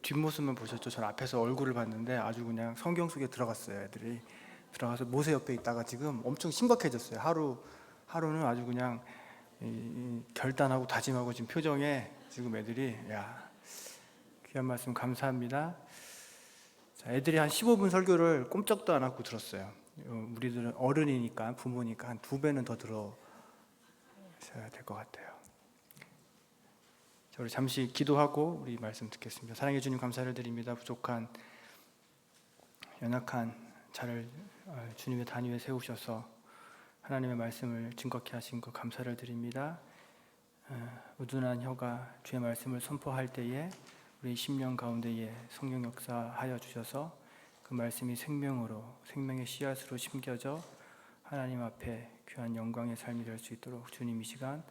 뒷모습만 보셨죠? 전 앞에서 얼굴을 봤는데 아주 그냥 성경 속에 들어갔어요. 애들이 들어가서 모세 옆에 있다가 지금 엄청 심각해졌어요. 하루는 아주 그냥 결단하고 다짐하고 지금 표정에 지금 애들이 귀한 말씀 감사합니다. 자, 애들이 한 15분 설교를 꼼짝도 안 하고 들었어요. 우리들은 어른이니까 부모니까 한 2배는 더 들어셔야 될 것 같아요. 우리 잠시 기도하고 우리 말씀 듣겠습니다. 사랑해 주님 감사를 드립니다. 부족한 연약한 자를 주님의 단위에 세우셔서 하나님의 말씀을 증거케 하신 것 감사를 드립니다. 우둔한 혀가 주의 말씀을 선포할 때에 우리 심령 가운데에 성령 역사하여 주셔서 그 말씀이 생명의 씨앗으로 심겨져 하나님 앞에 귀한 영광의 삶이 될 수 있도록 주님 이 시간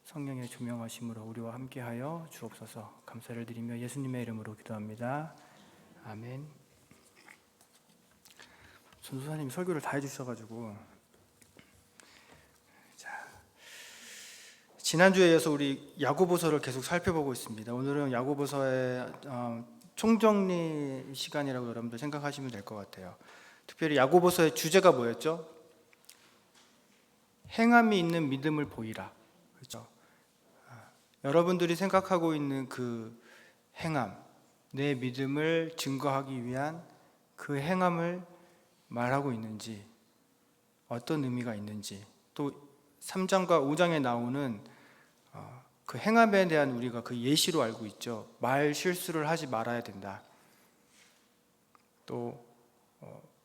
성령의 조명하심으로 우리와 함께하여 주옵소서. 감사를 드리며 예수님의 이름으로 기도합니다. 아멘. 전도사님이 설교를 다 해주셔가지고 지난주에 이어서 우리 야고보서를 계속 살펴보고 있습니다. 오늘은 야고보서의 총정리 시간이라고 여러분들 생각하시면 될 것 같아요. 특별히 야고보서의 주제가 뭐였죠? 행함이 있는 믿음을 보이라. 그렇죠? 여러분들이 생각하고 있는 그 행함, 내 믿음을 증거하기 위한 그 행함을 말하고 있는지, 어떤 의미가 있는지, 또 3장과 5장에 나오는 그 행함에 대한 우리가 그 예시로 알고 있죠. 말 실수를 하지 말아야 된다. 또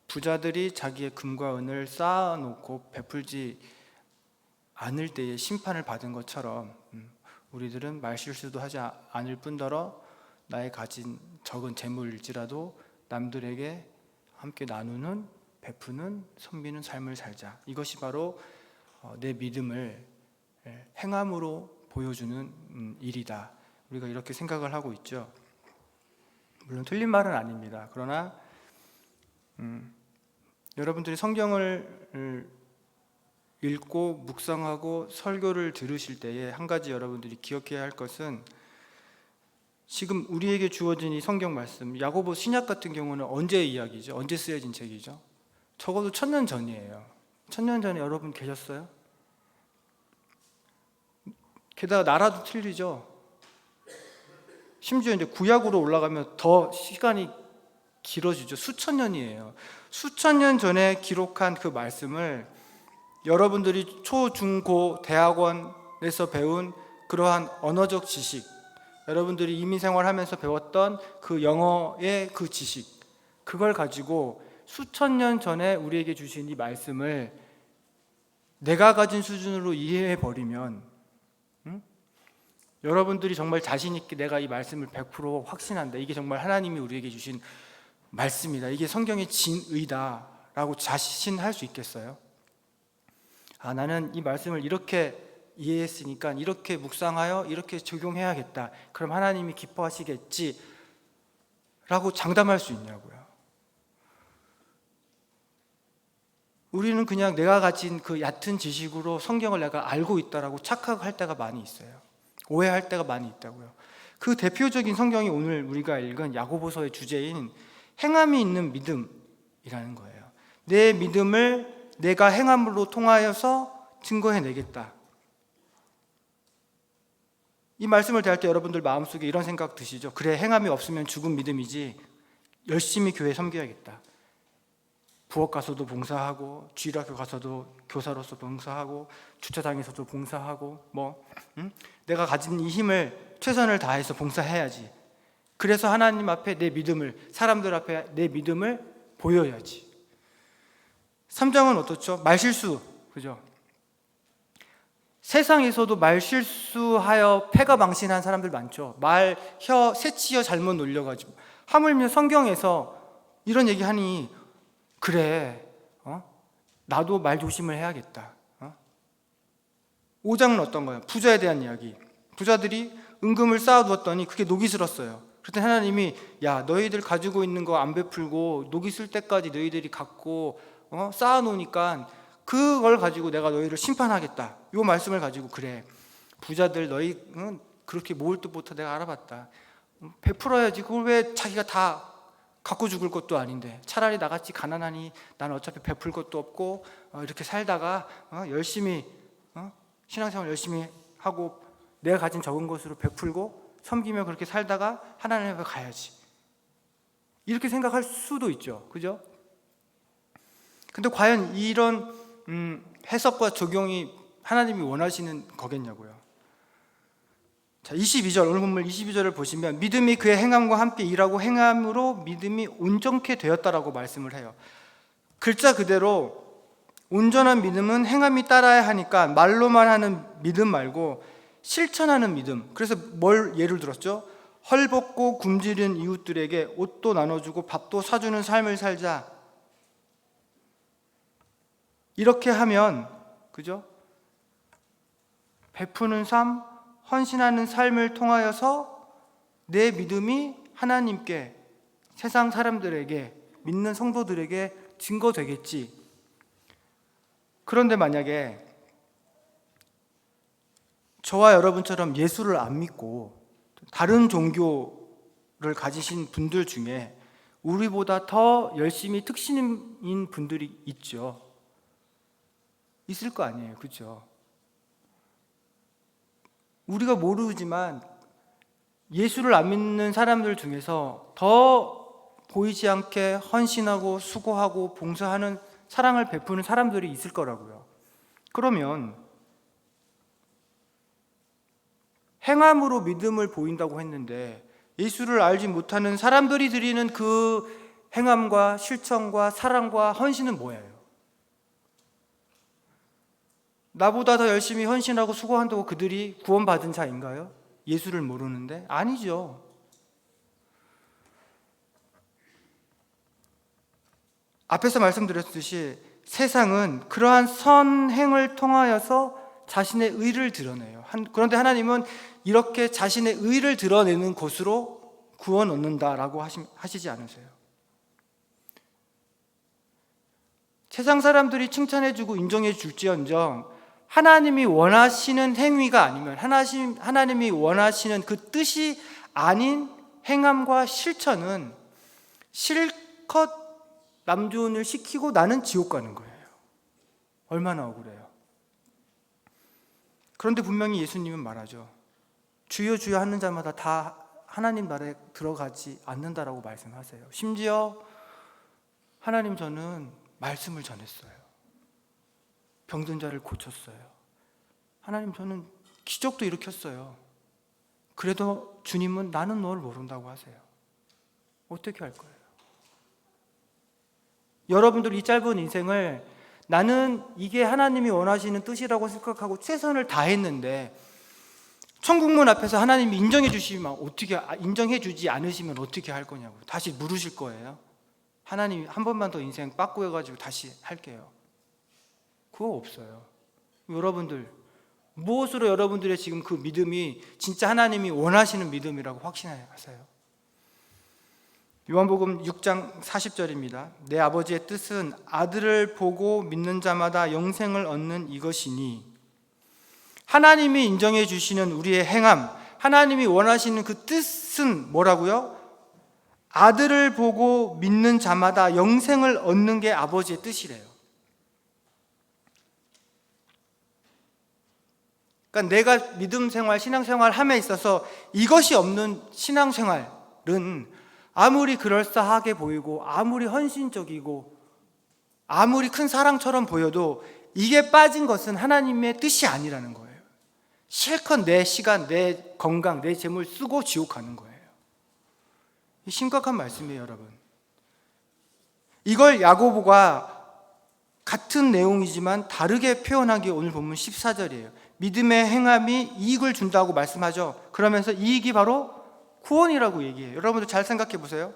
부자들이 자기의 금과 은을 쌓아놓고 베풀지 않을 때에 심판을 받은 것처럼 우리들은 말실수도 하지 않을 뿐더러 나의 가진 적은 재물일지라도 남들에게 함께 나누는, 베푸는, 섬기는 삶을 살자. 이것이 바로 내 믿음을 행함으로 보여주는 일이다. 우리가 이렇게 생각을 하고 있죠. 물론 틀린 말은 아닙니다. 그러나 여러분들이 성경을 읽고 묵상하고 설교를 들으실 때에 한 가지 여러분들이 기억해야 할 것은 지금 우리에게 주어진 이 성경 말씀, 야고보 신약 같은 경우는 언제의 이야기죠? 언제 쓰여진 책이죠? 적어도 1000년 전이에요. 1000년 전에 여러분 계셨어요? 게다가 나라도 틀리죠. 심지어 이제 구약으로 올라가면 더 시간이 길어지죠. 수천 년이에요. 수천 년 전에 기록한 그 말씀을 여러분들이 초, 중, 고 대학원에서 배운 그러한 언어적 지식, 여러분들이 이민생활하면서 배웠던 그 영어의 그 지식, 그걸 가지고 수천 년 전에 우리에게 주신 이 말씀을 내가 가진 수준으로 이해해버리면 여러분들이 정말 자신 있게 내가 이 말씀을 100% 확신한다, 이게 정말 하나님이 우리에게 주신 말씀이다, 이게 성경의 진의다 라고 자신할 수 있겠어요? 나는 이 말씀을 이렇게 이해했으니까 이렇게 묵상하여 이렇게 적용해야겠다, 그럼 하나님이 기뻐하시겠지 라고 장담할 수 있냐고요. 우리는 그냥 내가 가진 그 얕은 지식으로 성경을 내가 알고 있다라고 착각할 때가 많이 있어요. 오해할 때가 많이 있다고요. 그 대표적인 성경이 오늘 우리가 읽은 야고보서의 주제인 행함이 있는 믿음이라는 거예요. 내 믿음을 내가 행함으로 통하여서 증거해내겠다. 이 말씀을 대할 때 여러분들 마음속에 이런 생각 드시죠? 그래, 행함이 없으면 죽은 믿음이지, 열심히 교회 섬겨야겠다. 부엌 가서도 봉사하고, 주일학교 가서도 교사로서 봉사하고, 주차장에서도 봉사하고, 내가 가진 이 힘을 최선을 다해서 봉사해야지. 그래서 하나님 앞에 내 믿음을, 사람들 앞에 내 믿음을 보여야지. 3장은 어떻죠? 말실수, 그죠? 세상에서도 말실수하여 패가 망신한 사람들 많죠. 새치어 잘못 놀려가지고. 하물며 성경에서 이런 얘기하니 그래, 나도 말 조심을 해야겠다. 5장은 어떤 거예요? 부자에 대한 이야기. 부자들이 은금을 쌓아두었더니 그게 녹이 슬었어요. 그랬더니 하나님이 너희들 가지고 있는 거 안 베풀고 녹이 슬 때까지 너희들이 갖고 쌓아놓으니까 그걸 가지고 내가 너희를 심판하겠다. 이 말씀을 가지고 그래, 부자들 너희 그렇게 모을 뜻부터 내가 알아봤다. 베풀어야지. 그걸 왜 자기가 다 갖고 죽을 것도 아닌데, 차라리 나같이 가난하니 나는 어차피 베풀 것도 없고 이렇게 살다가 열심히 신앙생활 열심히 하고 내가 가진 적은 것으로 베풀고 섬기며 그렇게 살다가 하나님 앞에 가야지, 이렇게 생각할 수도 있죠. 그죠? 근데 과연 이런 해석과 적용이 하나님이 원하시는 거겠냐고요. 자, 22절, 오늘 본문 22절을 보시면 믿음이 그의 행함과 함께 일하고 행함으로 믿음이 온전케 되었다라고 말씀을 해요. 글자 그대로 온전한 믿음은 행함이 따라야 하니까 말로만 하는 믿음 말고 실천하는 믿음. 그래서 뭘 예를 들었죠? 헐벗고 굶주린 이웃들에게 옷도 나눠주고 밥도 사주는 삶을 살자. 이렇게 하면, 그죠? 베푸는 삶, 헌신하는 삶을 통하여서 내 믿음이 하나님께, 세상 사람들에게, 믿는 성도들에게 증거되겠지. 그런데 만약에 저와 여러분처럼 예수를 안 믿고 다른 종교를 가지신 분들 중에 우리보다 더 열심히 특신인 분들이 있죠. 있을 거 아니에요. 그렇죠? 우리가 모르지만 예수를 안 믿는 사람들 중에서 더 보이지 않게 헌신하고 수고하고 봉사하는, 사랑을 베푸는 사람들이 있을 거라고요. 그러면 행함으로 믿음을 보인다고 했는데 예수를 알지 못하는 사람들이 드리는 그 행함과 실천과 사랑과 헌신은 뭐예요? 나보다 더 열심히 헌신하고 수고한다고 그들이 구원받은 자인가요? 예수를 모르는데? 아니죠. 앞에서 말씀드렸듯이 세상은 그러한 선행을 통하여서 자신의 의를 드러내요. 그런데 하나님은 이렇게 자신의 의를 드러내는 것으로 구원 얻는다라고 하시지 않으세요. 세상 사람들이 칭찬해주고 인정해줄지언정 하나님이 원하시는 행위가 아니면 하나님이 원하시는 그 뜻이 아닌 행함과 실천은 실컷 남존을 시키고 나는 지옥 가는 거예요. 얼마나 억울해요. 그런데 분명히 예수님은 말하죠. 주여 주여 하는 자마다 다 하나님 나라에 들어가지 않는다라고 말씀하세요. 심지어 하나님, 저는 말씀을 전했어요. 병든 자를 고쳤어요. 하나님, 저는 기적도 일으켰어요. 그래도 주님은 나는 널 모른다고 하세요. 어떻게 할 거예요? 여러분들 이 짧은 인생을 나는 이게 하나님이 원하시는 뜻이라고 생각하고 최선을 다했는데 천국문 앞에서 하나님이 인정해 주지 않으시면 어떻게 할 거냐고 다시 물으실 거예요. 하나님, 한 번만 더 인생 빠꾸해가지고 다시 할게요. 그거 없어요. 여러분들, 무엇으로 여러분들의 지금 그 믿음이 진짜 하나님이 원하시는 믿음이라고 확신하세요? 요한복음 6장 40절입니다. 내 아버지의 뜻은 아들을 보고 믿는 자마다 영생을 얻는 이것이니, 하나님이 인정해 주시는 우리의 행함, 하나님이 원하시는 그 뜻은 뭐라고요? 아들을 보고 믿는 자마다 영생을 얻는 게 아버지의 뜻이래요. 그러니까 내가 믿음 생활, 신앙 생활 함에 있어서 이것이 없는 신앙 생활은 아무리 그럴싸하게 보이고 아무리 헌신적이고 아무리 큰 사랑처럼 보여도 이게 빠진 것은 하나님의 뜻이 아니라는 거예요. 실컷 내 시간, 내 건강, 내 재물 쓰고 지옥 가는 거예요. 심각한 말씀이에요, 여러분. 이걸 야고보가 같은 내용이지만 다르게 표현한 게 오늘 본문 14절이에요. 믿음의 행함이 이익을 준다고 말씀하죠. 그러면서 이익이 바로 구원이라고 얘기해요. 여러분들 잘 생각해 보세요.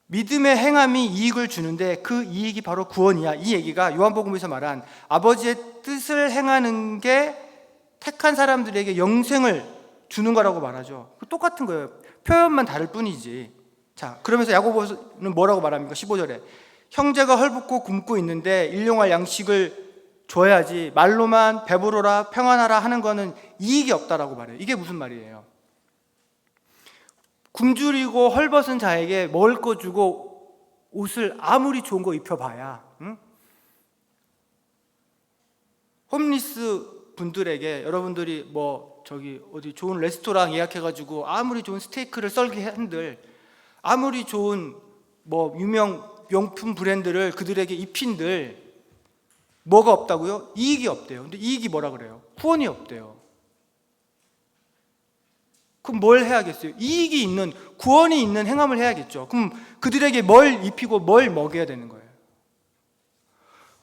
믿음의 행함이 이익을 주는데 그 이익이 바로 구원이야. 이 얘기가 요한복음에서 말한 아버지의 뜻을 행하는 게 택한 사람들에게 영생을 주는 거라고 말하죠. 똑같은 거예요. 표현만 다를 뿐이지. 자, 그러면서 야고보는 뭐라고 말합니까? 15절에 형제가 헐벗고 굶고 있는데 일용할 양식을 줘야지 말로만 배부르라 평안하라 하는 거는 이익이 없다라고 말해요. 이게 무슨 말이에요? 굶주리고 헐벗은 자에게 먹을 거 주고 옷을 아무리 좋은 거 입혀봐야, 응? 홈리스 분들에게 여러분들이 어디 좋은 레스토랑 예약해가지고 아무리 좋은 스테이크를 썰게 한들, 아무리 좋은 유명 명품 브랜드를 그들에게 입힌들 뭐가 없다고요? 이익이 없대요. 근데 이익이 뭐라 그래요? 구원이 없대요. 그럼 뭘 해야겠어요? 이익이 있는, 구원이 있는 행함을 해야겠죠. 그럼 그들에게 뭘 입히고 뭘 먹여야 되는 거예요?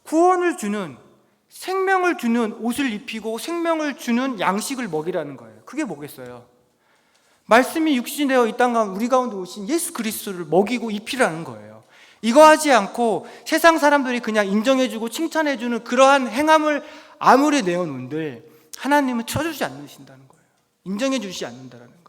구원을 주는, 생명을 주는 옷을 입히고 생명을 주는 양식을 먹이라는 거예요. 그게 뭐겠어요? 말씀이 육신이 되어 이 땅 가운데 우리 가운데 오신 예수 그리스도를 먹이고 입히라는 거예요. 이거 하지 않고 세상 사람들이 그냥 인정해주고 칭찬해주는 그러한 행함을 아무리 내어놓은들 하나님은 쳐주지 않으신다는 거예요. 인정해주지 않는다는 거예요.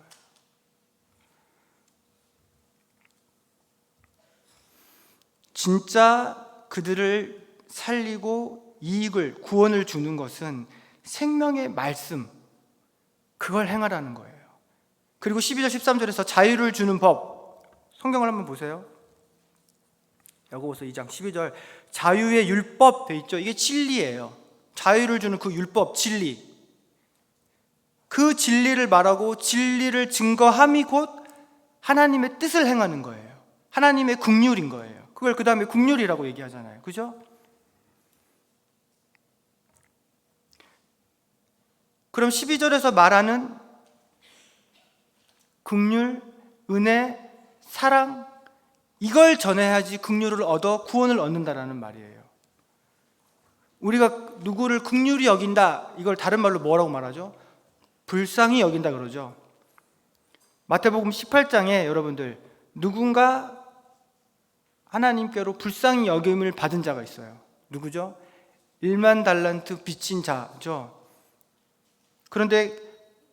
진짜 그들을 살리고 이익을, 구원을 주는 것은 생명의 말씀, 그걸 행하라는 거예요. 그리고 12절 13절에서 자유를 주는 법, 성경을 한번 보세요. 야고보서 2장 12절, 자유의 율법 돼 있죠. 이게 진리예요. 자유를 주는 그 율법, 진리. 그 진리를 말하고 진리를 증거함이 곧 하나님의 뜻을 행하는 거예요. 하나님의 긍휼인 거예요. 그걸 그 다음에 긍휼이라고 얘기하잖아요. 그죠? 그럼 12절에서 말하는 긍휼, 은혜, 사랑, 이걸 전해야지 긍휼을 얻어 구원을 얻는다라는 말이에요. 우리가 누구를 긍휼히 여긴다, 이걸 다른 말로 뭐라고 말하죠? 불쌍히 여긴다 그러죠. 마태복음 18장에 여러분들, 누군가 하나님께로 불쌍히 여김을 받은 자가 있어요. 누구죠? 1만 달란트 빚진 자죠. 그런데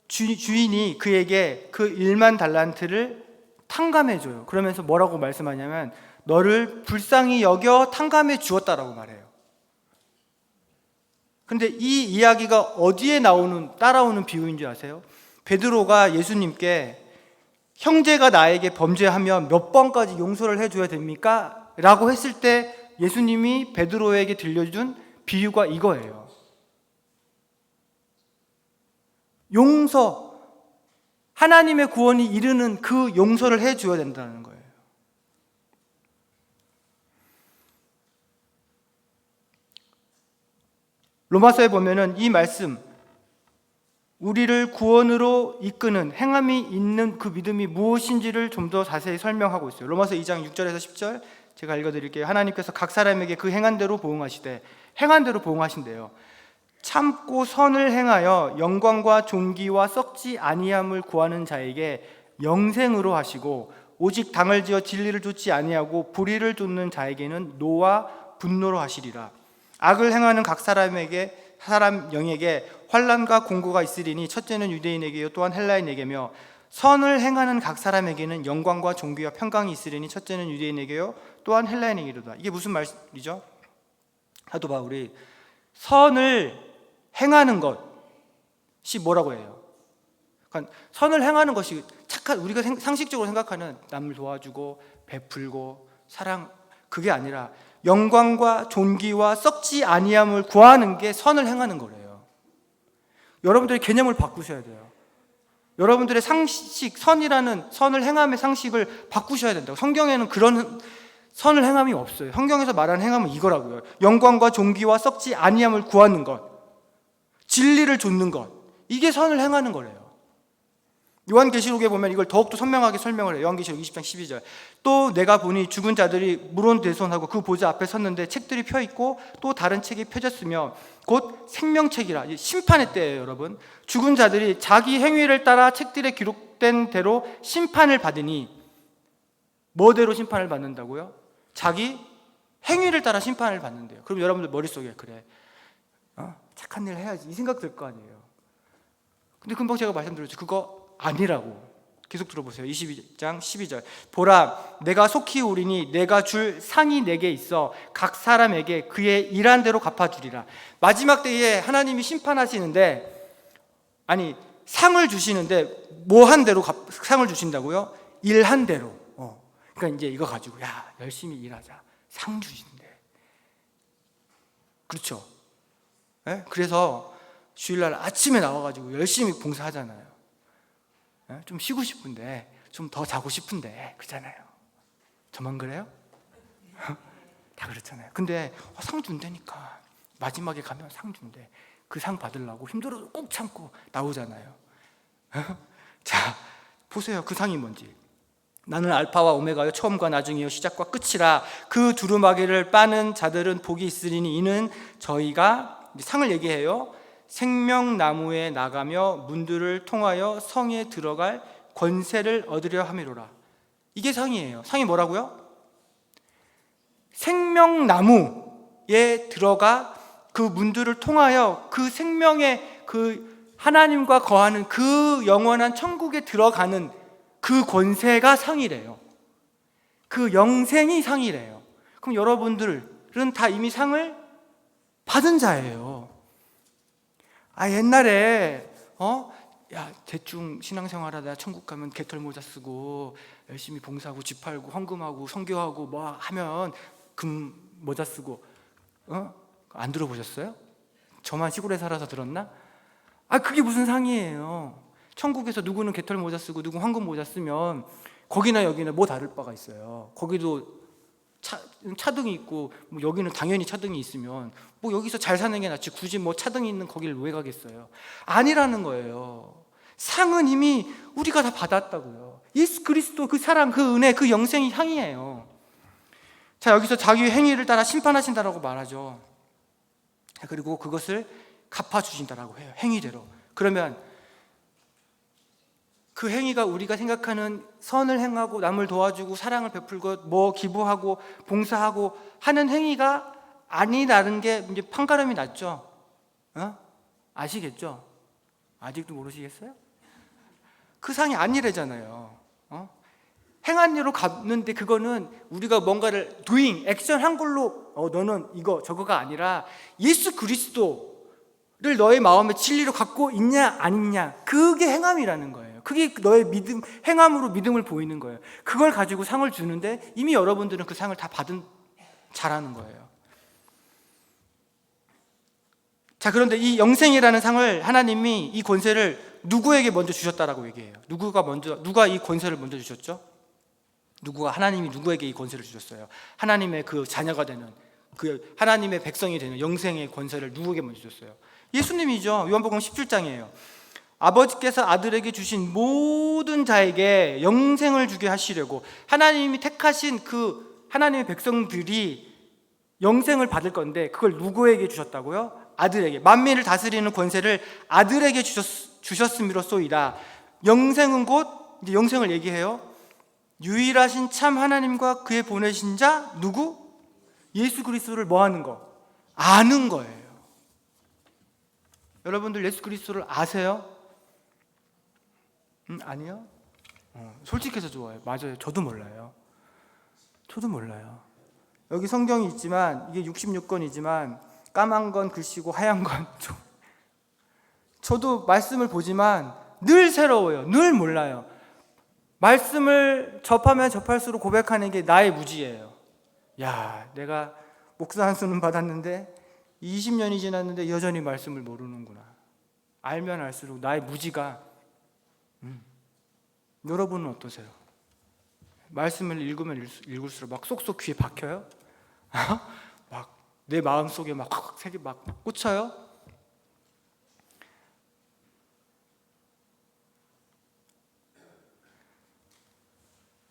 주인이 그에게 그 1만 달란트를 탕감해줘요. 그러면서 뭐라고 말씀하냐면, 너를 불쌍히 여겨 탕감해 주었다라고 말해요. 근데 이 이야기가 어디에 따라오는 비유인 줄 아세요? 베드로가 예수님께 형제가 나에게 범죄하면 몇 번까지 용서를 해줘야 됩니까? 라고 했을 때 예수님이 베드로에게 들려준 비유가 이거예요. 용서, 하나님의 구원이 이르는 그 용서를 해줘야 된다는 거예요. 로마서에 보면은 이 말씀, 우리를 구원으로 이끄는 행함이 있는 그 믿음이 무엇인지를 좀 더 자세히 설명하고 있어요. 로마서 2장 6절에서 10절 제가 읽어드릴게요. 하나님께서 각 사람에게 그 행한 대로 보응하시되, 행한 대로 보응하신대요. 참고 선을 행하여 영광과 존귀와 썩지 아니함을 구하는 자에게 영생으로 하시고, 오직 당을 지어 진리를 좇지 아니하고 불의를 좇는 자에게는 노와 분노로 하시리라. 악을 행하는 각 사람 영에게 환난과 공고가 있으리니 첫째는 유대인에게요 또한 헬라인에게며, 선을 행하는 각 사람에게는 영광과 존귀와 평강이 있으리니 첫째는 유대인에게요 또한 헬라인에게로다. 이게 무슨 말이죠? 하도 봐, 우리 선을 행하는 것이 뭐라고 해요? 그러니까 선을 행하는 것이 우리가 상식적으로 생각하는 남을 도와주고 베풀고 사랑, 그게 아니라 영광과 존귀와 썩지 아니함을 구하는 게 선을 행하는 거래요. 여러분들의 개념을 바꾸셔야 돼요. 여러분들의 상식, 선을 행함의 상식을 바꾸셔야 된다고. 성경에는 그런 선을 행함이 없어요. 성경에서 말하는 행함은 이거라고요. 영광과 존귀와 썩지 아니함을 구하는 것, 진리를 좇는 것, 이게 선을 행하는 거래요. 요한계시록에 보면 이걸 더욱더 선명하게 설명을 해요. 요한계시록 20장 12절. 또 내가 보니 죽은 자들이 물온대손하고 그 보좌 앞에 섰는데 책들이 펴있고 또 다른 책이 펴졌으며 곧 생명책이라. 심판의 때예요, 여러분. 죽은 자들이 자기 행위를 따라 책들에 기록된 대로 심판을 받으니, 뭐대로 심판을 받는다고요? 자기 행위를 따라 심판을 받는데요. 그럼 여러분들 머릿속에 그래, 착한 일 해야지 이 생각 들 거 아니에요. 근데 금방 제가 말씀드렸죠. 그거 아니라고. 계속 들어보세요. 22장 12절. 보라, 내가 속히 오리니 내가 줄 상이 내게 있어 각 사람에게 그의 일한 대로 갚아주리라. 마지막 때에 하나님이 심판하시는데, 상을 주시는데 뭐 한 대로 상을 주신다고요? 일한 대로. 그러니까 이제 이거 가지고 야 열심히 일하자. 상 주신대. 그렇죠? 예? 그래서 주일날 아침에 나와가지고 열심히 봉사하잖아요. 예? 좀 쉬고 싶은데, 좀 더 자고 싶은데, 그렇잖아요. 저만 그래요? 다 그렇잖아요. 근데 상 준다니까. 마지막에 가면 상 준대. 그 상 받으려고 힘들어도 꾹 참고 나오잖아요. 자, 보세요. 그 상이 뭔지. 나는 알파와 오메가요 처음과 나중이요 시작과 끝이라. 그 두루마기를 빠는 자들은 복이 있으리니 이는 저희가, 상을 얘기해요, 생명나무에 나가며 문들을 통하여 성에 들어갈 권세를 얻으려 함이로라. 이게 상이에요. 상이 뭐라고요? 생명나무에 들어가 그 문들을 통하여 그 생명의 그 하나님과 거하는 그 영원한 천국에 들어가는 그 권세가 상이래요. 그 영생이 상이래요. 그럼 여러분들은 다 이미 상을 받은 자예요. 옛날에 야 대충 신앙생활하다 천국 가면 개털 모자 쓰고 열심히 봉사하고 집 팔고 헌금하고 선교하고 뭐 하면 금 모자 쓰고 안 들어보셨어요? 저만 시골에 살아서 들었나? 그게 무슨 상이에요. 천국에서 누구는 개털 모자 쓰고 누구는 황금 모자 쓰면 거기나 여기나 뭐 다를 바가 있어요. 거기도 차등이 있고 뭐 여기는 당연히 차등이 있으면 뭐 여기서 잘 사는 게 낫지 굳이 뭐 차등이 있는 거기를 왜 가겠어요? 아니라는 거예요. 상은 이미 우리가 다 받았다고요. 예수 그리스도 그 사랑, 그 은혜, 그 영생이 상이에요. 자, 여기서 자기 행위를 따라 심판하신다라고 말하죠. 그리고 그것을 갚아주신다라고 해요. 행위대로. 그러면 그 행위가 우리가 생각하는 선을 행하고 남을 도와주고 사랑을 베풀고 뭐 기부하고 봉사하고 하는 행위가 아니라는 게 이제 판가름이 났죠. 아시겠죠? 아직도 모르시겠어요? 그 상이 아니래잖아요. 행한 일로 갚는데 그거는 우리가 뭔가를 doing, 액션 한 걸로 너는 이거 저거가 아니라 예수 그리스도를 너의 마음의 진리로 갖고 있냐 안 있냐, 그게 행함이라는 거예요. 그게 너의 믿음, 행함으로 믿음을 보이는 거예요. 그걸 가지고 상을 주는데 이미 여러분들은 그 상을 다 받은 자라는 거예요. 자, 그런데 이 영생이라는 상을 하나님이 이 권세를 누구에게 먼저 주셨다라고 얘기해요. 누가 이 권세를 먼저 주셨죠? 하나님이 누구에게 이 권세를 주셨어요? 하나님의 그 자녀가 되는, 그 하나님의 백성이 되는 영생의 권세를 누구에게 먼저 주셨어요? 예수님이죠. 요한복음 17장이에요. 아버지께서 아들에게 주신 모든 자에게 영생을 주게 하시려고, 하나님이 택하신 그 하나님의 백성들이 영생을 받을 건데 그걸 누구에게 주셨다고요? 아들에게. 만민을 다스리는 권세를 아들에게 주셨음이로소이다. 영생은 곧, 이제 영생을 얘기해요. 유일하신 참 하나님과 그의 보내신 자 누구? 예수 그리스도를 뭐 하는 거? 아는 거예요. 여러분들 예수 그리스도를 아세요? 아니요? 솔직해서 좋아요. 맞아요. 저도 몰라요. 여기 성경이 있지만 이게 66권이지만 까만 건 글씨고 하얀 건 저도 말씀을 보지만 늘 새로워요. 늘 몰라요. 말씀을 접하면 접할수록 고백하는 게 나의 무지예요. 야, 내가 목사 한 수는 받았는데 20년이 지났는데 여전히 말씀을 모르는구나. 알면 알수록 나의 무지가. 여러분은 어떠세요? 말씀을 읽으면 읽을수록 막 쏙쏙 귀에 박혀요? 막 내 마음속에 막 색이 막 꽂혀요?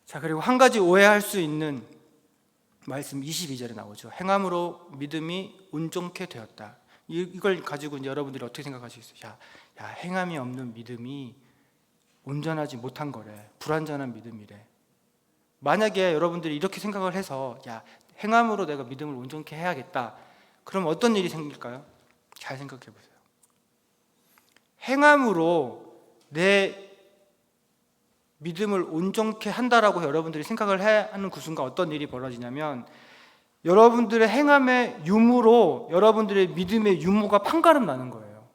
자, 그리고 한 가지 오해할 수 있는 말씀 22절에 나오죠. 행함으로 믿음이 온전케 되었다. 이걸 가지고 이제 여러분들이 어떻게 생각하시겠어요? 야, 행함이 없는 믿음이 온전하지 못한 거래. 불완전한 믿음이래. 만약에 여러분들이 이렇게 생각을 해서 야, 행함으로 내가 믿음을 온전케 해야겠다. 그럼 어떤 일이 생길까요? 잘 생각해 보세요. 행함으로 내 믿음을 온전케 한다라고 여러분들이 생각을 하는 그 순간 어떤 일이 벌어지냐면 여러분들의 행함의 유무로 여러분들의 믿음의 유무가 판가름 나는 거예요.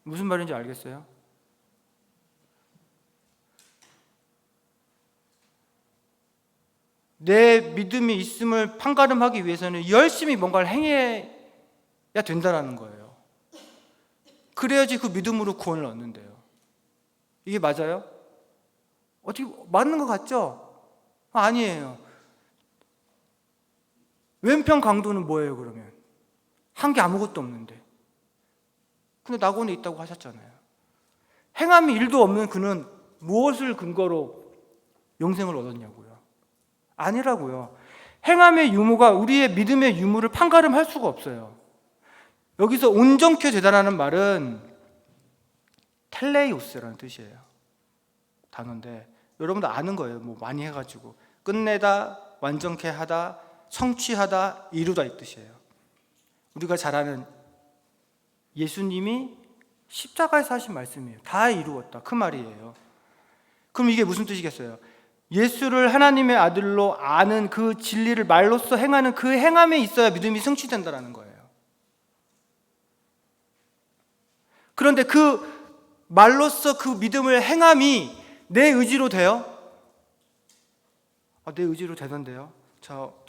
무슨 말인지 알겠어요? 내 믿음이 있음을 판가름하기 위해서는 열심히 뭔가를 행해야 된다는 거예요. 그래야지 그 믿음으로 구원을 얻는데요. 이게 맞아요? 어떻게 맞는 것 같죠? 아니에요. 왼편 강도는 뭐예요 그러면? 한 게 아무것도 없는데. 근데 낙원에 있다고 하셨잖아요. 행함이 일도 없는 그는 무엇을 근거로 영생을 얻었냐고요? 아니라고요. 행함의 유무가 우리의 믿음의 유무를 판가름할 수가 없어요. 여기서 온전케 되다라는 말은 텔레이오스라는 뜻이에요. 단어인데 여러분도 아는 거예요. 뭐 많이 해가지고 끝내다, 완전케 하다, 성취하다, 이루다 이 뜻이에요. 우리가 잘 아는 예수님이 십자가에서 하신 말씀이에요. 다 이루었다 그 말이에요. 그럼 이게 무슨 뜻이겠어요? 예수를 하나님의 아들로 아는 그 진리를 말로써 행하는 그 행함에 있어야 믿음이 성취된다는 거예요. 그런데 그 말로써 그 믿음을 행함이 내 의지로 돼요? 내 의지로 되던데요.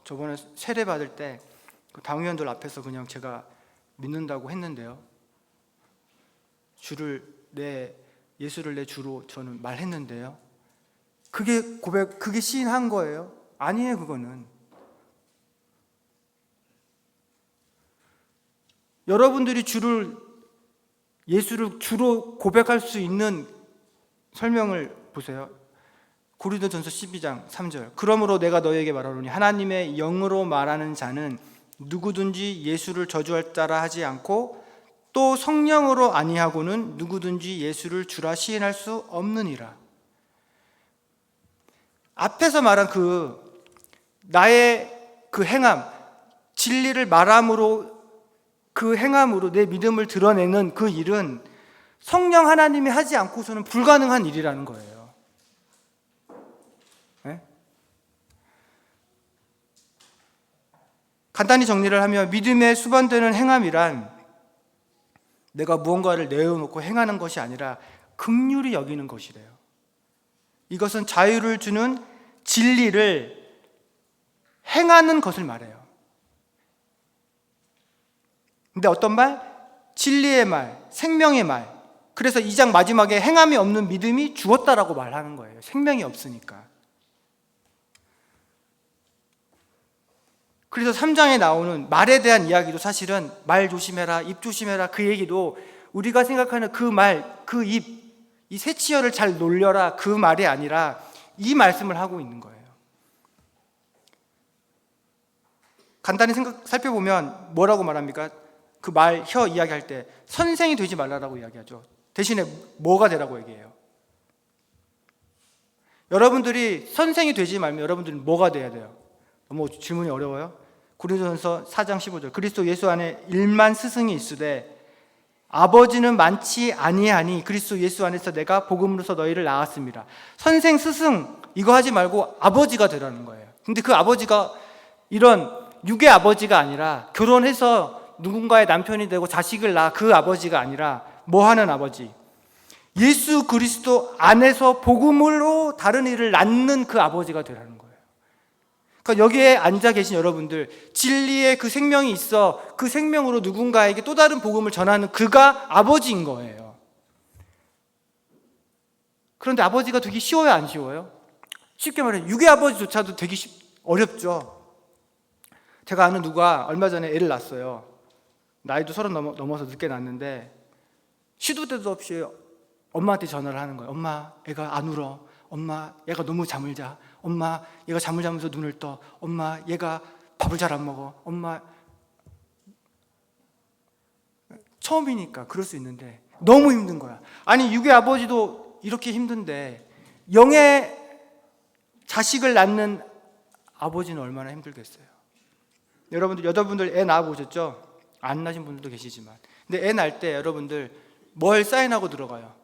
저번에 세례 받을 때 그 당회원들 앞에서 그냥 제가 믿는다고 했는데요. 예수를 내 주로 저는 말했는데요. 그게 시인한 거예요? 아니에요, 그거는. 여러분들이 예수를 주로 고백할 수 있는 설명을 보세요. 고린도전서 12장 3절. 그러므로 내가 너희에게 말하노니 하나님의 영으로 말하는 자는 누구든지 예수를 저주할 자라 하지 않고 또 성령으로 아니하고는 누구든지 예수를 주라 시인할 수 없느니라. 앞에서 말한 나의 그 행함, 진리를 말함으로 그 행함으로 내 믿음을 드러내는 그 일은 성령 하나님이 하지 않고서는 불가능한 일이라는 거예요. 네? 간단히 정리를 하면 믿음의 수반되는 행함이란 내가 무언가를 내어놓고 행하는 것이 아니라 긍휼히 여기는 것이래요. 이것은 자유를 주는 진리를 행하는 것을 말해요. 근데 어떤 말? 진리의 말, 생명의 말. 그래서 2장 마지막에 행함이 없는 믿음이 죽었다라고 말하는 거예요. 생명이 없으니까. 그래서 3장에 나오는 말에 대한 이야기도 사실은 말 조심해라, 입 조심해라 그 얘기도 우리가 생각하는 그 말, 그 입, 이 새치열을 잘 놀려라 그 말이 아니라 이 말씀을 하고 있는 거예요. 간단히 살펴보면 뭐라고 말합니까? 그 혀 이야기할 때 선생이 되지 말라라고 이야기하죠. 대신에 뭐가 되라고 얘기해요? 여러분들이 선생이 되지 말면 여러분들은 뭐가 돼야 돼요? 너무 질문이 어려워요? 고린도전서 4장 15절. 그리스도 예수 안에 1만 스승이 있으되 아버지는 많지 아니하니 그리스도 예수 안에서 내가 복음으로서 너희를 낳았습니다. 선생, 스승 이거 하지 말고 아버지가 되라는 거예요. 근데 그 아버지가 이런 육의 아버지가 아니라 결혼해서 누군가의 남편이 되고 자식을 낳아 그 아버지가 아니라 뭐 하는 아버지? 예수 그리스도 안에서 복음으로 다른 이를 낳는 그 아버지가 되라는 거예요. 그러니까 여기에 앉아 계신 여러분들, 진리의 그 생명이 있어 그 생명으로 누군가에게 또 다른 복음을 전하는 그가 아버지인 거예요. 그런데 아버지가 되기 쉬워요, 안 쉬워요? 쉽게 말해 육의 아버지조차도 되기 어렵죠. 제가 아는 누가 얼마 전에 애를 낳았어요. 나이도 30 넘어서 늦게 낳았는데 시도 때도 없이 엄마한테 전화를 하는 거예요. 엄마, 애가 안 울어. 엄마, 얘가 너무 잠을 자. 엄마, 얘가 잠을 자면서 눈을 떠. 엄마, 얘가 밥을 잘 안 먹어. 엄마. 처음이니까 그럴 수 있는데 너무 힘든 거야. 아니 육의 아버지도 이렇게 힘든데 영의 자식을 낳는 아버지는 얼마나 힘들겠어요. 여러분들 애 낳아보셨죠? 안 낳으신 분들도 계시지만 근데 애 낳을 때 여러분들 뭘 사인하고 들어가요?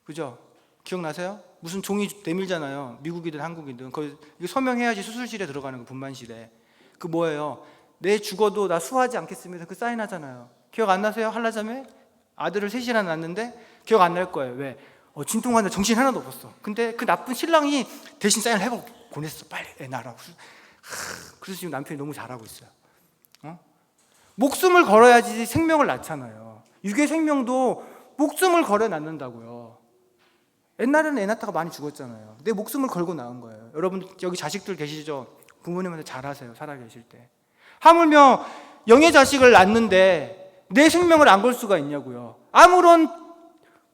그죠? 기억나세요? 무슨 종이 내밀잖아요. 미국이든 한국이든 거기 서명해야지 수술실에 들어가는 거, 분만실에. 그 뭐예요? 내 죽어도 나 수하지 않겠습니다. 그 사인하잖아요. 기억 안 나세요? 한라자매? 아들을 셋이나 낳았는데 기억 안 날 거예요. 왜? 진통하는데 정신 하나도 없었어. 근데 그 나쁜 신랑이 대신 사인을 해버려. 보냈어. 빨리 애 낳으라고. 그래서 지금 남편이 너무 잘하고 있어요. 목숨을 걸어야지 생명을 낳잖아요. 유괴 생명도 목숨을 걸어 낳는다고요. 옛날에는 애 낳다가 많이 죽었잖아요. 내 목숨을 걸고 낳은 거예요. 여러분 여기 자식들 계시죠? 부모님한테 잘하세요. 살아계실 때. 하물며 영의 자식을 낳는데 내 생명을 안 걸 수가 있냐고요. 아무런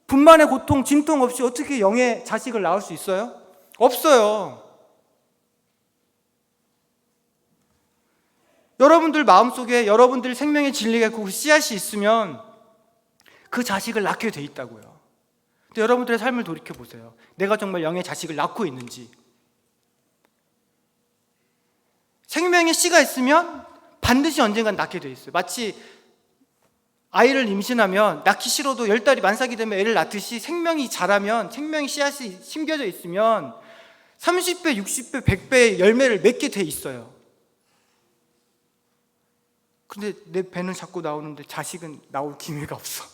분만의 고통, 진통 없이 어떻게 영의 자식을 낳을 수 있어요? 없어요. 여러분들 마음속에 여러분들 생명의 진리가 그 씨앗이 있으면 그 자식을 낳게 돼 있다고요. 근데 여러분들의 삶을 돌이켜 보세요. 내가 정말 영의 자식을 낳고 있는지. 생명의 씨가 있으면 반드시 언젠간 낳게 돼 있어요. 마치 아이를 임신하면 낳기 싫어도 10달이 만삭이 되면 애를 낳듯이 생명이 자라면, 생명의 씨앗이 심겨져 있으면 30배, 60배, 100배의 열매를 맺게 돼 있어요. 근데 내 배는 자꾸 나오는데 자식은 나올 기미가 없어.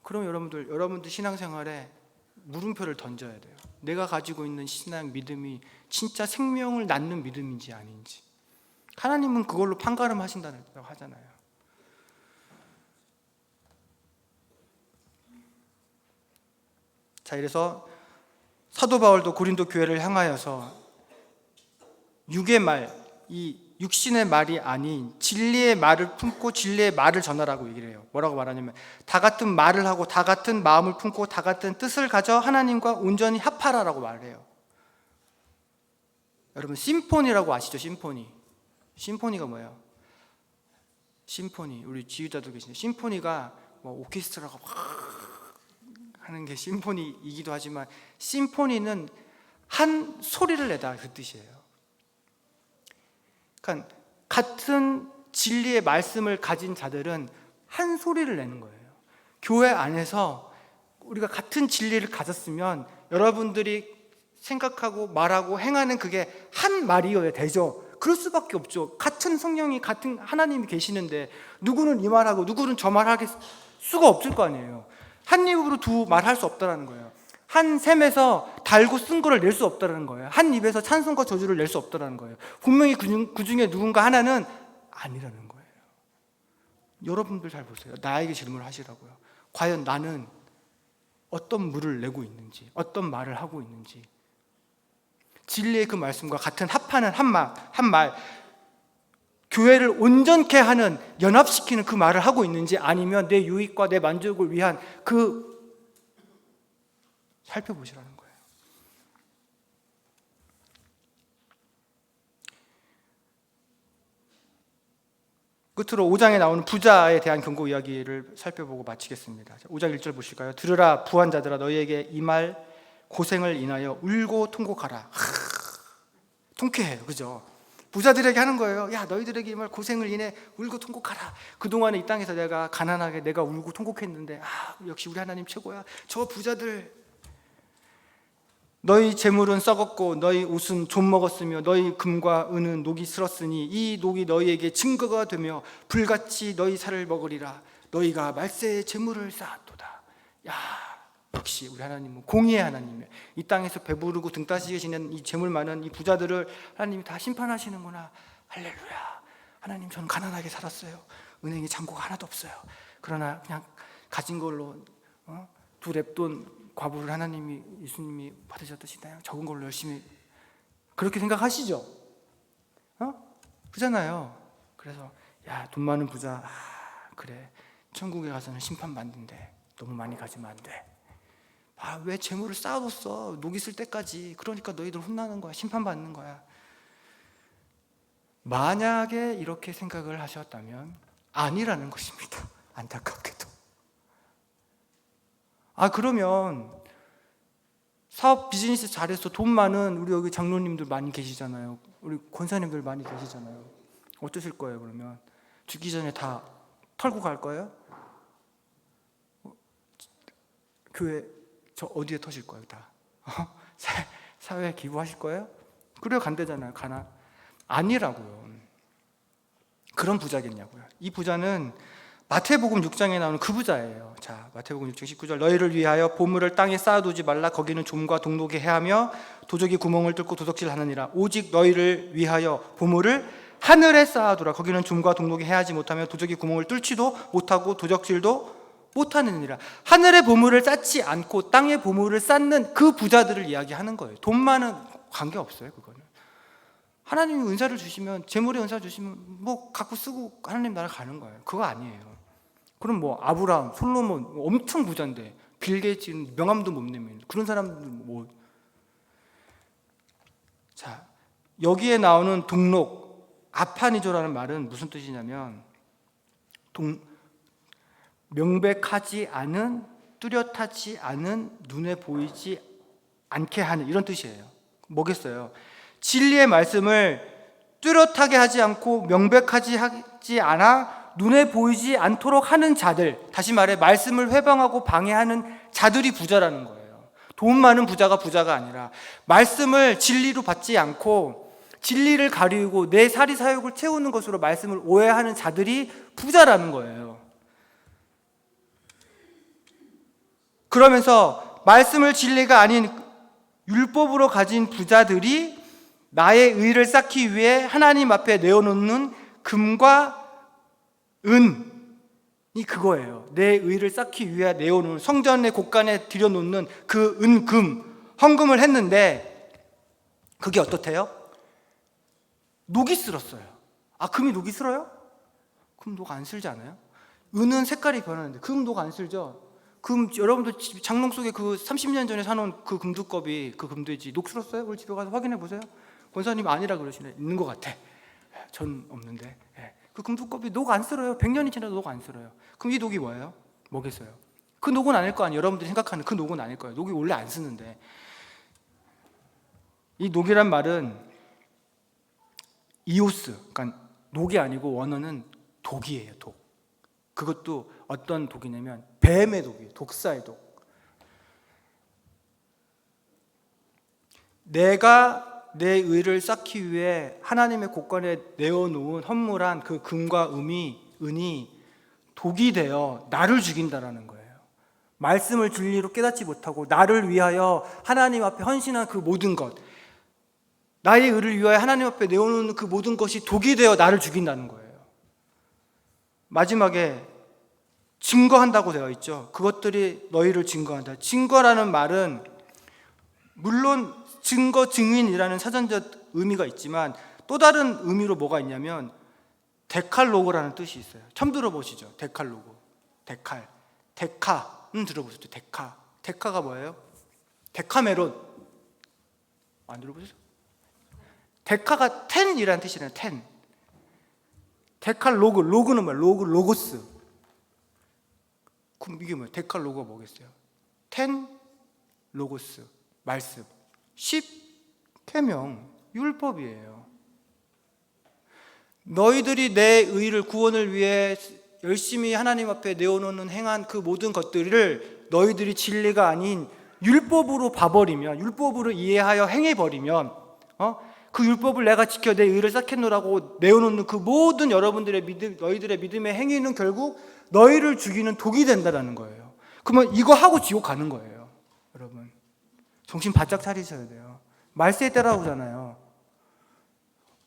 그럼 여러분들 신앙생활에 물음표를 던져야 돼요. 내가 가지고 있는 신앙 믿음이 진짜 생명을 낳는 믿음인지 아닌지. 하나님은 그걸로 판가름하신다고 하잖아요. 자, 이래서 사도 바울도 고린도 교회를 향하여서 육의 말, 이 육신의 말이 아닌 진리의 말을 품고 진리의 말을 전하라고 얘기를 해요. 뭐라고 말하냐면 다 같은 말을 하고 다 같은 마음을 품고 다 같은 뜻을 가져 하나님과 온전히 합하라라고 말을 해요. 여러분 심포니라고 아시죠? 심포니가 뭐예요? 심포니, 우리 지휘자도 계시는데 심포니가 뭐 오케스트라가 막 하는 게 심포니이기도 하지만 심포니는 한 소리를 내다 그 뜻이에요. 그러니까 같은 진리의 말씀을 가진 자들은 한 소리를 내는 거예요. 교회 안에서 우리가 같은 진리를 가졌으면 여러분들이 생각하고 말하고 행하는 그게 한 말이어야 되죠. 그럴 수밖에 없죠. 같은 성령이 같은 하나님이 계시는데 누구는 이 말하고 누구는 저 말할 수가 없을 거 아니에요. 한 입으로 두 말할 수 없다는 거예요. 한 샘에서 달고 쓴 거를 낼 수 없다는 거예요. 한 입에서 찬송과 저주를 낼 수 없다는 거예요. 분명히 그 중에 누군가 하나는 아니라는 거예요. 여러분들 잘 보세요. 나에게 질문을 하시라고요. 과연 나는 어떤 물을 내고 있는지, 어떤 말을 하고 있는지, 진리의 그 말씀과 같은 합하는 한 말, 교회를 온전케 하는, 연합시키는 그 말을 하고 있는지, 아니면 내 유익과 내 만족을 위한 살펴보시라는 거예요. 끝으로 5장에 나오는 부자에 대한 경고 이야기를 살펴보고 마치겠습니다. 5장 1절 보실까요? 들으라 부한 자들아 너희에게 이 말 고생을 인하여 울고 통곡하라. 통쾌해요. 그죠? 부자들에게 하는 거예요. 야 너희들에게 이 말 고생을 인해 울고 통곡하라. 그동안에 이 땅에서 내가 가난하게 내가 울고 통곡했는데 역시 우리 하나님 최고야. 저 부자들 너희 재물은 썩었고 너희 옷은 좀 먹었으며 너희 금과 은은 녹이 슬었으니 이 녹이 너희에게 증거가 되며 불같이 너희 살을 먹으리라. 너희가 말세에 재물을 쌓았도다. 야 역시 우리 하나님은 공의의 하나님이에요. 이 땅에서 배부르고 등 따시게 지낸 이 재물 많은 이 부자들을 하나님이 다 심판하시는구나. 할렐루야. 하나님 저는 가난하게 살았어요. 은행에 잔고가 하나도 없어요. 그러나 그냥 가진 걸로 두 렙돈 과부를 하나님이 예수님이 받으셨듯이나요? 적은 걸로 열심히 그렇게 생각하시죠? 그잖아요. 그래서 야 돈 많은 부자 그래 천국에 가서는 심판받는데 너무 많이 가지면 안 돼. 왜 재물을 쌓아뒀어? 녹이 슬 때까지. 그러니까 너희들 혼나는 거야. 심판받는 거야. 만약에 이렇게 생각을 하셨다면 아니라는 것입니다. 안타깝게도. 그러면 사업 비즈니스 잘해서 돈 많은 우리 여기 장로님들 많이 계시잖아요. 우리 권사님들 많이 계시잖아요. 어떠실 거예요? 그러면 죽기 전에 다 털고 갈 거예요? 교회 저 어디에 터실 거예요? 다 사회에 기부하실 거예요? 그래야 간대잖아요. 아니라고요. 그런 부자겠냐고요. 이 부자는 마태복음 6장에 나오는 그 부자예요. 자, 마태복음 6장 19절, 너희를 위하여 보물을 땅에 쌓아두지 말라. 거기는 좀과 동록이 해하며 도적이 구멍을 뚫고 도적질 하느니라. 오직 너희를 위하여 보물을 하늘에 쌓아두라. 거기는 좀과 동록이 해하지 못하며 도적이 구멍을 뚫지도 못하고 도적질도 못하느니라. 하늘의 보물을 쌓지 않고 땅의 보물을 쌓는 그 부자들을 이야기하는 거예요. 돈만은 관계없어요. 그거는 하나님이 은사를 주시면, 재물의 은사 주시면 뭐 갖고 쓰고 하나님 나라 가는 거예요. 그거 아니에요. 그럼 뭐 아브라함, 솔로몬 엄청 부자인데 빌 게이츠는 명함도 못 내면 그런 사람들 뭐. 자, 여기에 나오는 동록, 아파니조라는 말은 무슨 뜻이냐면 명백하지 않은, 뚜렷하지 않은, 눈에 보이지 않게 하는, 이런 뜻이에요. 뭐겠어요? 진리의 말씀을 뚜렷하게 하지 않고 명백하지 하지 않아 눈에 보이지 않도록 하는 자들, 다시 말해 말씀을 회방하고 방해하는 자들이 부자라는 거예요. 돈 많은 부자가 부자가 아니라 말씀을 진리로 받지 않고 진리를 가리우고 내 사리사욕을 채우는 것으로 말씀을 오해하는 자들이 부자라는 거예요. 그러면서 말씀을 진리가 아닌 율법으로 가진 부자들이 나의 의를 쌓기 위해 하나님 앞에 내어놓는 금과 은이 그거예요. 내 의를 쌓기 위해 내어놓은, 성전의 곳간에 들여놓는 그 은, 금, 헌금을 했는데 그게 어떻대요? 녹이 슬었어요. 아, 금이 녹이 슬어요? 금 녹 안 슬지 않아요? 은은 색깔이 변하는데 금 녹 안 슬죠? 금, 여러분도 장롱 속에 그 30년 전에 사놓은 그 금두껍이, 그 금돼지 녹 슬었어요? 우리 집에 가서 확인해 보세요. 권사님 아니라 그러시네. 있는 것 같아. 전 없는데. 그 금두껍이 녹 안 슬어요. 100년이 지나도 녹 안 슬어요. 그럼 이 녹이 뭐예요? 뭐겠어요? 그 녹은 아닐 거 아니에요. 여러분들이 생각하는 그 녹은 아닐 거예요. 녹이 원래 안 쓰는데. 이 녹이란 말은 이오스, 그러니까 녹이 아니고 원어는 독이에요. 독. 그것도 어떤 독이냐면 뱀의 독이에요. 독사의 독. 내가 내 의를 쌓기 위해 하나님의 곳간에 내어놓은 헌물한 그 금과 은이 독이 되어 나를 죽인다라는 거예요. 말씀을 진리로 깨닫지 못하고 나를 위하여 하나님 앞에 헌신한 그 모든 것, 나의 의를 위하여 하나님 앞에 내어놓는 그 모든 것이 독이 되어 나를 죽인다는 거예요. 마지막에 증거한다고 되어 있죠. 그것들이 너희를 증거한다. 증거라는 말은 물론 증거, 증인이라는 사전적 의미가 있지만 또 다른 의미로 뭐가 있냐면 데칼로그라는 뜻이 있어요. 처음 들어보시죠? 데칼로그. 데카는 들어보셨죠? 데카가 뭐예요? 데카메론. 안 들어보셨죠? 데카가 10이라는 뜻이래요. 10. 데칼로그, 로그는 뭐예요? 로고스. 그럼 이게 뭐예요? 데칼로그가 뭐겠어요? 10 로고스, 말씀. 10 계명, 율법이에요. 너희들이 내 의를, 구원을 위해 열심히 하나님 앞에 내어놓는 행한 그 모든 것들을 너희들이 진리가 아닌 율법으로 봐버리면, 율법으로 이해하여 행해버리면, 그 율법을 내가 지켜 내 의를 쌓겠노라고 내어놓는 그 모든 여러분들의 믿음, 너희들의 믿음의 행위는 결국 너희를 죽이는 독이 된다는 거예요. 그러면 이거 하고 지옥 가는 거예요. 여러분 정신 바짝 차리셔야 돼요. 말세에 따라오잖아요.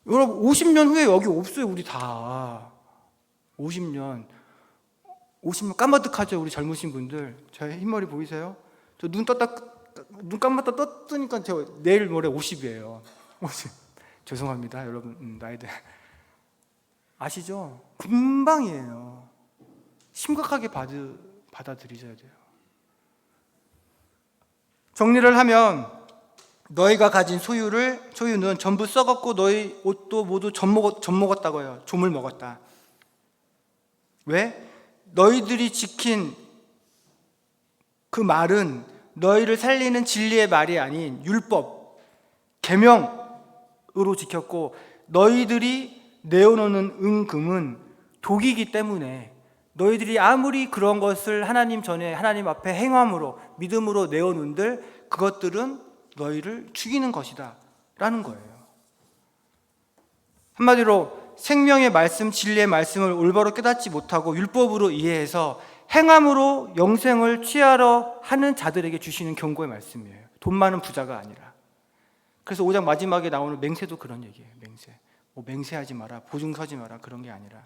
여러분 50년 후에 여기 없어요. 우리 다 50년 까마득하죠. 우리 젊으신 분들. 저의 흰머리 보이세요? 저 눈 감았다 떴으니까 저 내일 모레 50이에요 50. 죄송합니다 여러분. 나이들 아시죠? 금방이에요. 심각하게 받아들이셔야 돼요. 정리를 하면 너희가 가진 소유는 전부 썩었고 너희 옷도 모두 점 먹었다고 해요. 좀을 먹었다. 왜? 너희들이 지킨 그 말은 너희를 살리는 진리의 말이 아닌 율법, 계명으로 지켰고 너희들이 내어놓는 은금은 독이기 때문에 너희들이 아무리 그런 것을 하나님 전에 하나님 앞에 행함으로 믿음으로 내어놓은들 그것들은 너희를 죽이는 것이다 라는 거예요. 한마디로 생명의 말씀, 진리의 말씀을 올바로 깨닫지 못하고 율법으로 이해해서 행함으로 영생을 취하려 하는 자들에게 주시는 경고의 말씀이에요. 돈 많은 부자가 아니라. 그래서 5장 마지막에 나오는 맹세도 그런 얘기예요. 맹세. 뭐 맹세하지 마라, 보증 서지 마라, 그런 게 아니라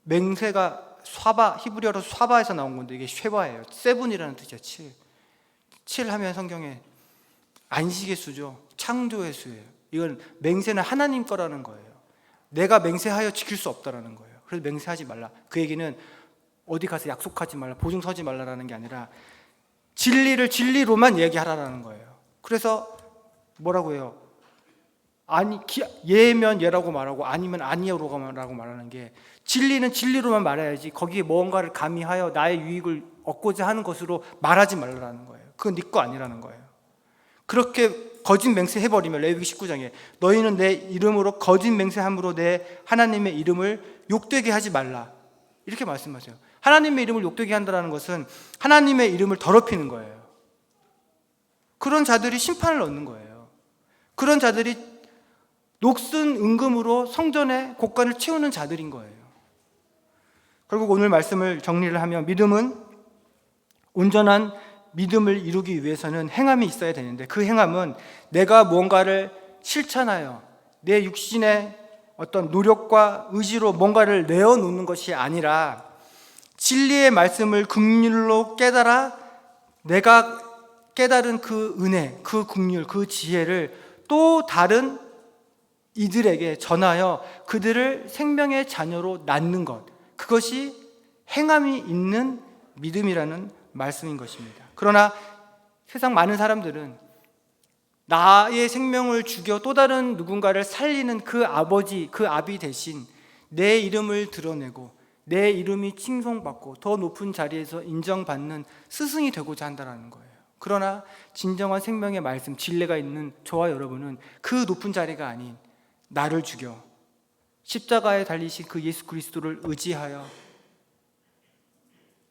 맹세가 쏴바, 히브리어로 쏴바에서 나온 건데 이게 쉐바예요. 세븐이라는 뜻이야. 7 하면 성경에 안식의 수죠. 창조의 수예요. 이건 맹세는 하나님 거라는 거예요. 내가 맹세하여 지킬 수 없다라는 거예요. 그래서 맹세하지 말라. 그 얘기는 어디 가서 약속하지 말라, 보증 서지 말라라는 게 아니라 진리를 진리로만 얘기하라라는 거예요. 그래서 뭐라고 해요? 아니, 예면 예라고 말하고 아니면 아니라고 말하는 게, 진리는 진리로만 말해야지 거기에 뭔가를 가미하여 나의 유익을 얻고자 하는 것으로 말하지 말라는 거예요. 그건 네 거 아니라는 거예요. 그렇게 거짓 맹세해버리면 레위기 19장에 너희는 내 이름으로 거짓 맹세함으로 내 하나님의 이름을 욕되게 하지 말라, 이렇게 말씀하세요. 하나님의 이름을 욕되게 한다는 것은 하나님의 이름을 더럽히는 거예요. 그런 자들이 심판을 얻는 거예요. 그런 자들이 녹슨 은금으로 성전의 곳간을 채우는 자들인 거예요. 결국 오늘 말씀을 정리를 하면, 믿음은, 온전한 믿음을 이루기 위해서는 행함이 있어야 되는데, 그 행함은 내가 무언가를 실천하여 내 육신의 어떤 노력과 의지로 뭔가를 내어놓는 것이 아니라 진리의 말씀을 긍휼로 깨달아 내가 깨달은 그 은혜, 그 긍휼, 그 지혜를 또 다른 이들에게 전하여 그들을 생명의 자녀로 낳는 것, 그것이 행함이 있는 믿음이라는 말씀인 것입니다. 그러나 세상 많은 사람들은 나의 생명을 죽여 또 다른 누군가를 살리는 그 아버지, 그 아비 대신 내 이름을 드러내고 내 이름이 칭송받고 더 높은 자리에서 인정받는 스승이 되고자 한다는 거예요. 그러나 진정한 생명의 말씀, 진리가 있는 저와 여러분은 그 높은 자리가 아닌 나를 죽여 십자가에 달리신 그 예수 그리스도를 의지하여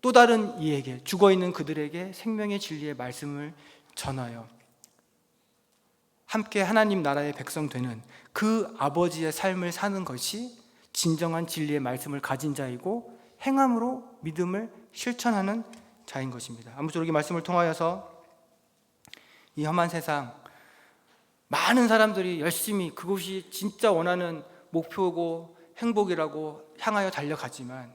또 다른 이에게, 죽어있는 그들에게 생명의 진리의 말씀을 전하여 함께 하나님 나라의 백성 되는 그 아버지의 삶을 사는 것이 진정한 진리의 말씀을 가진 자이고 행함으로 믿음을 실천하는 자인 것입니다. 아무쪼록 이 말씀을 통하여서 이 험한 세상, 많은 사람들이 열심히 그것이 진짜 원하는 목표고 행복이라고 향하여 달려가지만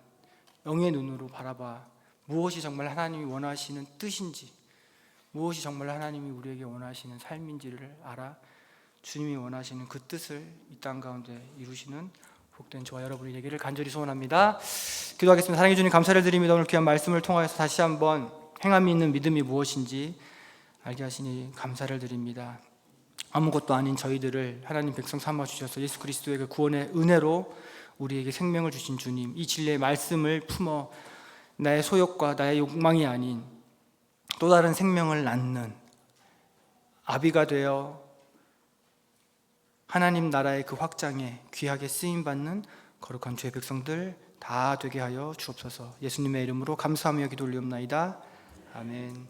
영의 눈으로 바라봐 무엇이 정말 하나님이 원하시는 뜻인지, 무엇이 정말 하나님이 우리에게 원하시는 삶인지를 알아 주님이 원하시는 그 뜻을 이 땅 가운데 이루시는 복된 저와 여러분이 되기를 간절히 소원합니다. 기도하겠습니다. 사랑해 주님, 감사를 드립니다. 오늘 귀한 말씀을 통하여서 다시 한번 행함이 있는 믿음이 무엇인지 알게 하시니 감사를 드립니다. 아무것도 아닌 저희들을 하나님 백성 삼아 주셔서 예수 그리스도의 그 구원의 은혜로 우리에게 생명을 주신 주님, 이 진리의 말씀을 품어 나의 소욕과 나의 욕망이 아닌 또 다른 생명을 낳는 아비가 되어 하나님 나라의 그 확장에 귀하게 쓰임받는 거룩한 주의 백성들 다 되게 하여 주옵소서. 예수님의 이름으로 감사하며 기도 올리옵나이다. 아멘.